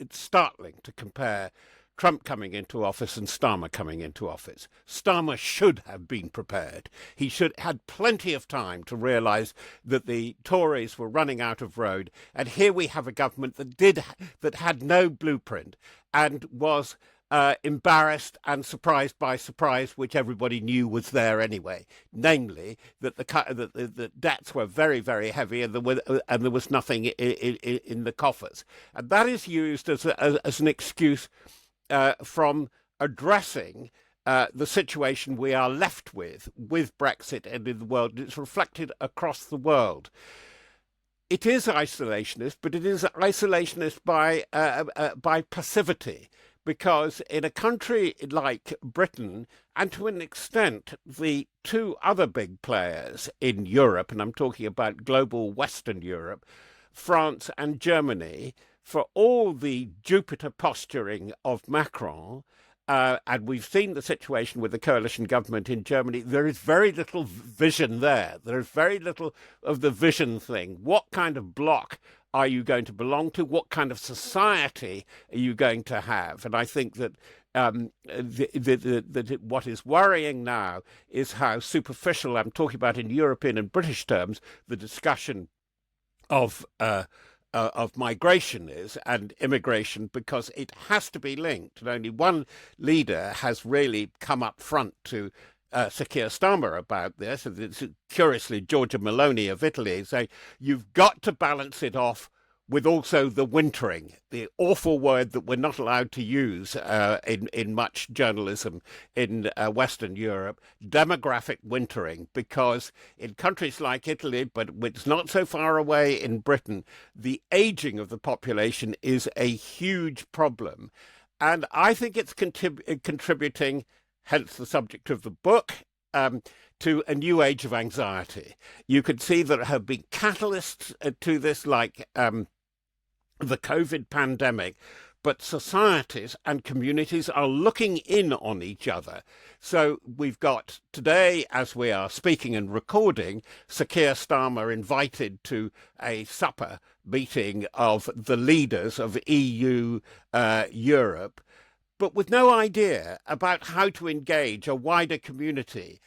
it's startling to compare Trump coming into office and Starmer coming into office. Starmer should have been prepared. He should had plenty of time to realise that the Tories were running out of road, and here we have a government that had no blueprint and was embarrassed and surprised by surprise, which everybody knew was there anyway. Namely, that the debts were very, very heavy, and there was nothing in the coffers, and that is used as an excuse from addressing the situation we are left with Brexit and in the world. It's reflected across the world. It is isolationist, but it is isolationist by passivity, because in a country like Britain, and to an extent the two other big players in Europe, and I'm talking about global Western Europe, France and Germany, for all the Jupiter posturing of Macron, and we've seen the situation with the coalition government in Germany, there is very little vision there. There is very little of the vision thing. What kind of bloc are you going to belong to? What kind of society are you going to have? And I think that what is worrying now is how superficial, I'm talking about in European and British terms, the discussion of migration is and immigration, because it has to be linked. And only one leader has really come up front to Sir Keir Starmer about this. And it's curiously Giorgia Meloni of Italy saying you've got to balance it off with also the wintering, the awful word that we're not allowed to use in much journalism in Western Europe, demographic wintering, because in countries like Italy, but it's not so far away in Britain, the aging of the population is a huge problem. And I think it's contributing, hence the subject of the book, to a new age of anxiety. You could see there have been catalysts to this, like the COVID pandemic, but societies and communities are looking in on each other. So we've got today, as we are speaking and recording, Sir Keir Starmer invited to a supper meeting of the leaders of EU, Europe, but with no idea about how to engage a wider community.